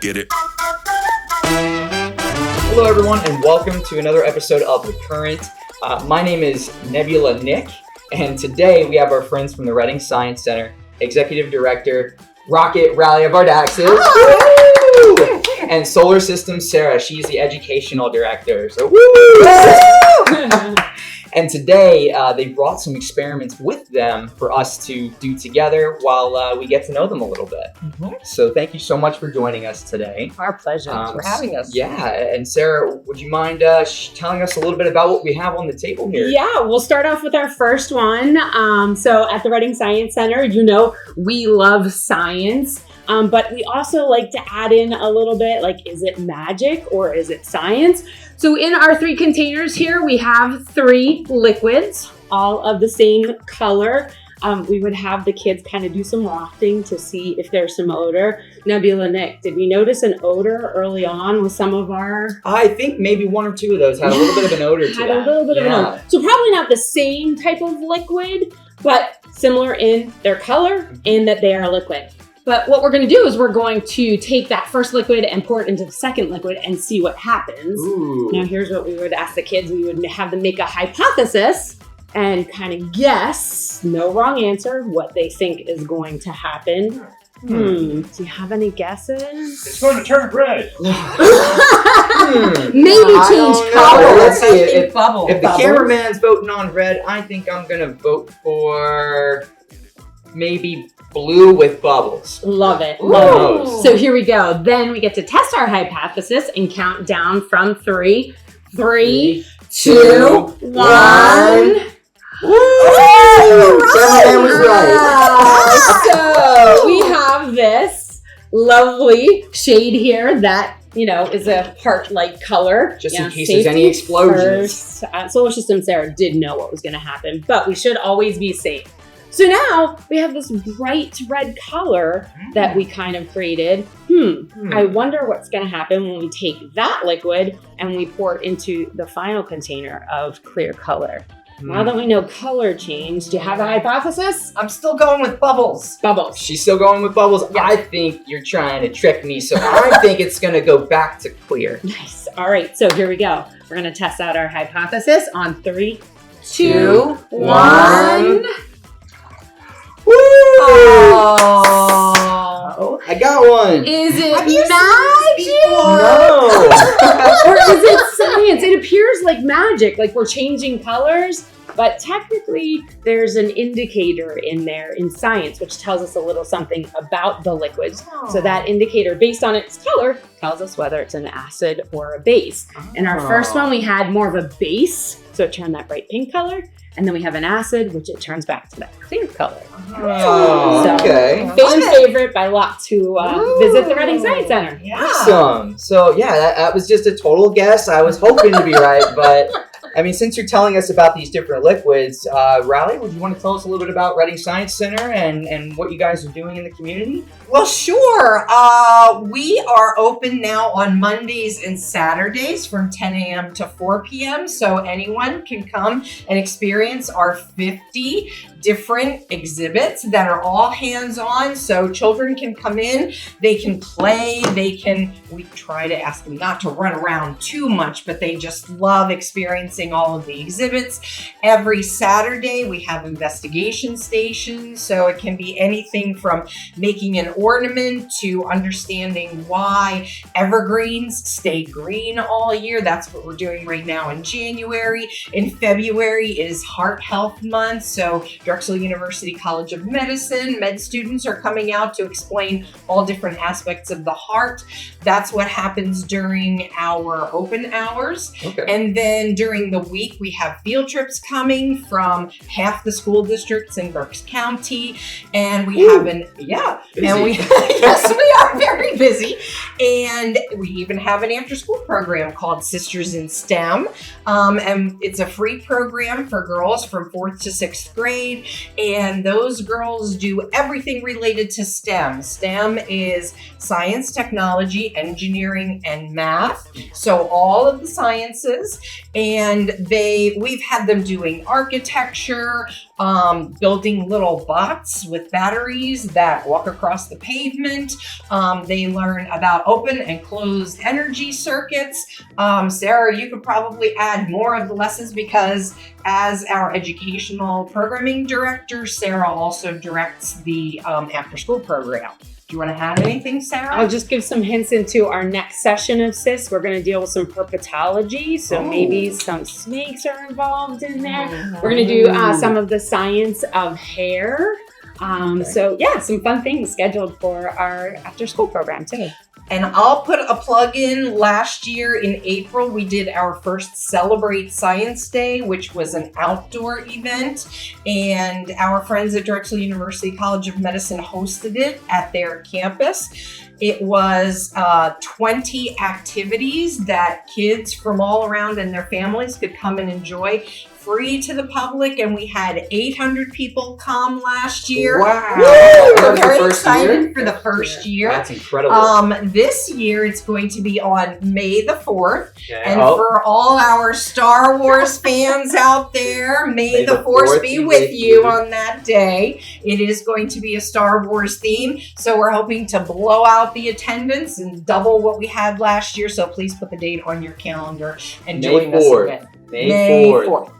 get it. Hello, everyone, and welcome to another episode of The Current. My name is Nebula Nick, and today we have our friends from the Reading Science Center, Executive Director Ralia and Solar Systems Sarah. She's the Educational Director. So, woo! And today they brought some experiments with them for us to do together while we get to know them a little bit. Mm-hmm. So thank you so much for joining us today. Our pleasure. Thanks for having us. Yeah, and Sarah, would you mind telling us a little bit about what we have on the table here? Yeah, we'll start off with our first one. So at the Reading Science Center, we love science. But we also like to add in a little bit, like, is it magic or is it science? So in our 3 containers here, we have 3 liquids, all of the same color. We would have the kids kind of do some wafting to see if there's some odor. Nebula, Nick, did we notice an odor early on with some of our... I think maybe 1 or 2 of those had a little bit of an odor to Had that. a little bit of an odor. So probably not the same type of liquid, but similar in their color and that they are liquid. But what we're going to do is we're going to take that first liquid and pour it into the second liquid and see what happens. Ooh. Now, here's what we would ask the kids. We would have them make a hypothesis and kind of guess, no wrong answer, what they think is going to happen. Do you have any guesses? It's going to turn red. Maybe change color. Let's see. If Bubbles. the cameraman's voting on red, I think I'm going to vote for maybe blue with bubbles. Love it. Ooh. Love it. So here we go. Then we get to test our hypothesis and count down from 3. 3, 2, 1. Woo! Cameraman was right. So we have this lovely shade here that, is a heart-like color. Just in case there's any explosions. Solar System Sarah did know what was going to happen, but we should always be safe. So now we have this bright red color that we kind of created. I wonder what's going to happen when we take that liquid and we pour it into the final container of clear color. Now that we know color change, do you have a hypothesis? I'm still going with bubbles. Bubbles. She's still going with bubbles. Yeah. I think you're trying to trick me, so I think it's going to go back to clear. Nice. All right, so here we go. We're going to test out our hypothesis on 3, 2, 1. Woo! Oh. I got one. Is it Have you magic? seen this before? No. Or is it science? It appears like magic, like we're changing colors, but technically there's an indicator in there in science which tells us a little something about the liquids. So that indicator, based on its color, tells us whether it's an acid or a base. In our first one, we had more of a base, so it turned that bright pink color. And then we have an acid, which it turns back to that clear color. Oh, So, okay. Fan favorite by lots who visit the Reading Science Center. Yeah. Awesome. So yeah, that was just a total guess. I was hoping to be right, but I mean, since you're telling us about these different liquids, Ralia, would you want to tell us a little bit about Reading Science Center and what you guys are doing in the community? Well, sure. We are open now on Mondays and Saturdays from 10 a.m. to 4 p.m. So anyone can come and experience our 50 different exhibits that are all hands-on. So children can come in, they can play, we try to ask them not to run around too much, but they just love experiencing all of the exhibits. Every Saturday we have investigation stations. So it can be anything from making an ornament to understanding why evergreens stay green all year. That's what we're doing right now in January. In February is Heart Health Month. So Drexel University College of Medicine med students are coming out to explain all different aspects of the heart. That's what happens during our open hours. Okay. And then during the week, we have field trips coming from half the school districts in Berks County. And we have yes, we are very busy. And we even have an after-school program called Sisters in STEM. And it's a free program for girls from 4th to 6th grade. And those girls do everything related to STEM. STEM is science, technology, engineering, and math. So all of the sciences. And we've had them doing architecture, building little bots with batteries that walk across the pavement. They learn about open and closed energy circuits. Sarah, you could probably add more of the lessons because as our educational programming director, Sarah also directs the after-school program. Do you want to add anything, Sarah? I'll just give some hints into our next session of SIS. We're going to deal with some herpetology, so maybe some snakes are involved in there. We're going to do some of the science of hair. So yeah, some fun things scheduled for our after-school program too. And I'll put a plug in. Last year in April, we did our first Celebrate Science Day, which was an outdoor event. And our friends at Drexel University College of Medicine hosted it at their campus. It was 20 activities that kids from all around and their families could come and enjoy. Free to the public, and we had 800 people come last year. Wow. We're very excited for the first year. That's incredible. This year it's going to be on May the 4th. Okay. And for all our Star Wars fans out there, may the Force be with you on that day. It is going to be a Star Wars theme, so we're hoping to blow out the attendance and double what we had last year. So please put the date on your calendar and join us again. May 4th.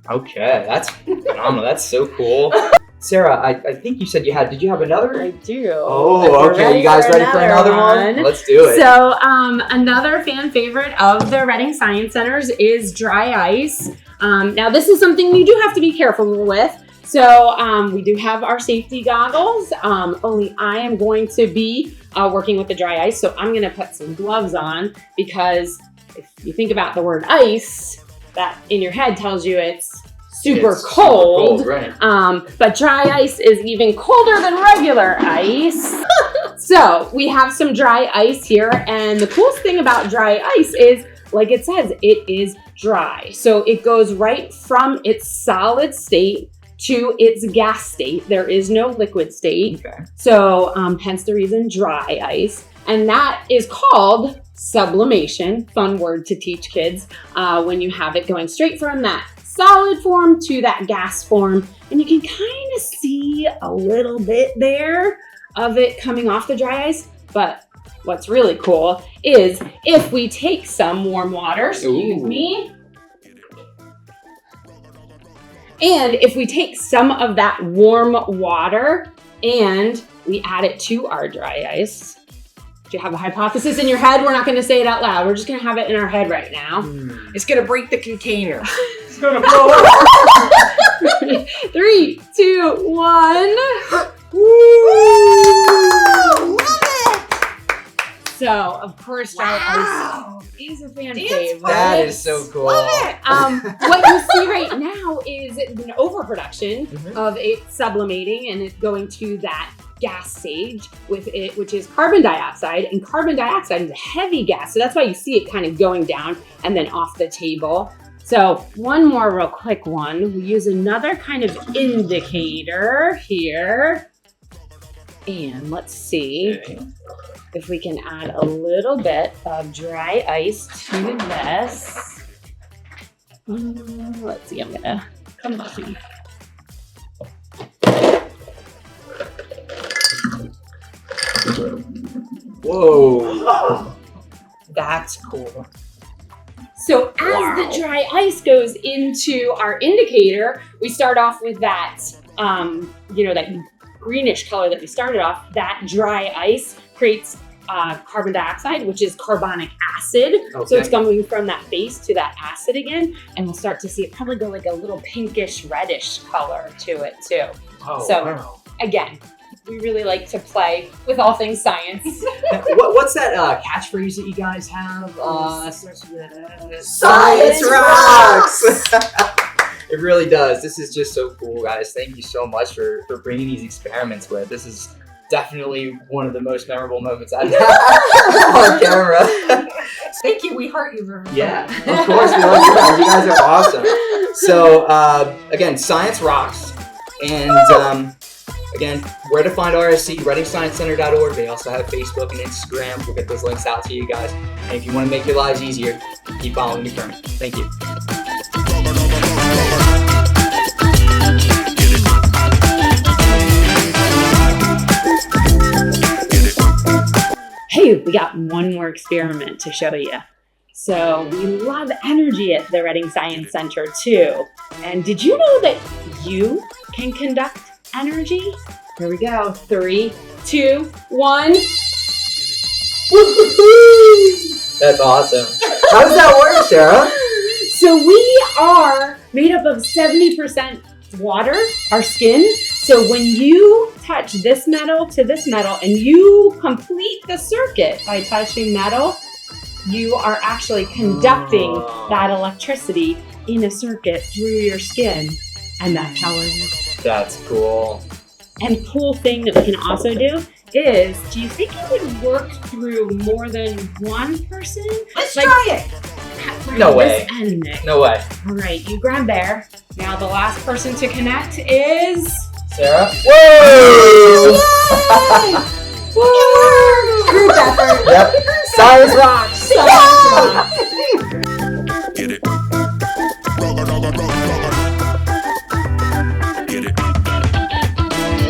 Okay, that's phenomenal. That's so cool. Sarah, I think you said did you have another? I do. Oh, okay. You guys ready for another one? Let's do it. So another fan favorite of the Reading Science Centers is dry ice. Now this is something you do have to be careful with. So we do have our safety goggles, only I am going to be working with the dry ice. So I'm gonna put some gloves on because if you think about the word ice, that in your head tells you it's super cold. Super cold, right. But dry ice is even colder than regular ice. So we have some dry ice here. And the coolest thing about dry ice is, like it says, it is dry. So it goes right from its solid state to its gas state. There is no liquid state. Okay. So hence the reason dry ice. And that is called sublimation, fun word to teach kids, when you have it going straight from that solid form to that gas form. And you can kind of see a little bit there of it coming off the dry ice. But what's really cool is if we take some warm water, excuse me, and if we take some of that warm water and we add it to our dry ice. Do you have a hypothesis in your head? We're not going to say it out loud. We're just going to have it in our head right now. It's going to break the container. It's going to blow up. 3, 2, 1. Woo! Love it! So, of course, dry ice is a fan favorite. That is so cool. Love it! What you see right now is an overproduction of it sublimating and it going to that gas stage with it, which is carbon dioxide, and carbon dioxide is a heavy gas, so that's why you see it kind of going down and then off the table. So one more real quick one, we use another kind of indicator here, and let's see if we can add a little bit of dry ice to this. Let's see, I'm gonna come back here. Whoa. That's cool. So as the dry ice goes into our indicator, we start off with that, that greenish color that we started off. That dry ice creates carbon dioxide, which is carbonic acid. Okay. So it's going from that base to that acid again, and we'll start to see it probably go like a little pinkish reddish color to it too. Oh, So wow. again, we really like to play with all things science. What's that catchphrase that you guys have? Science rocks! It really does. This is just so cool, guys. Thank you so much for bringing these experiments with. This is definitely one of the most memorable moments I've had on camera. Thank you. We heart you, River. Yeah, of course. We love you guys. You guys are awesome. So, again, Science Rocks. And, again, where to find RSC, ReadingScienceCenter.org. They also have Facebook and Instagram. We'll get those links out to you guys. And if you want to make your lives easier, keep following me. Thank you. Okay, we got one more experiment to show you. So we love energy at the Reading Science Center too. And did you know that you can conduct energy? Here we go. 3, 2, 1. Woo-hoo-hoo! That's awesome. How does that work, Sarah? So we are made up of 70% water, our skin. So when you touch this metal to this metal and you complete the circuit by touching metal, you are actually conducting that electricity in a circuit through your skin. And that's how it works. That's cool. And cool thing that we can also do is, do you think it would work through more than one person? Let's try it. No way. End, Nick. No way. All right, you grab there. Now the last person to connect is... Sarah? Whoa! Woo! Group effort. Yep. Science rocks. Science rocks. Get it.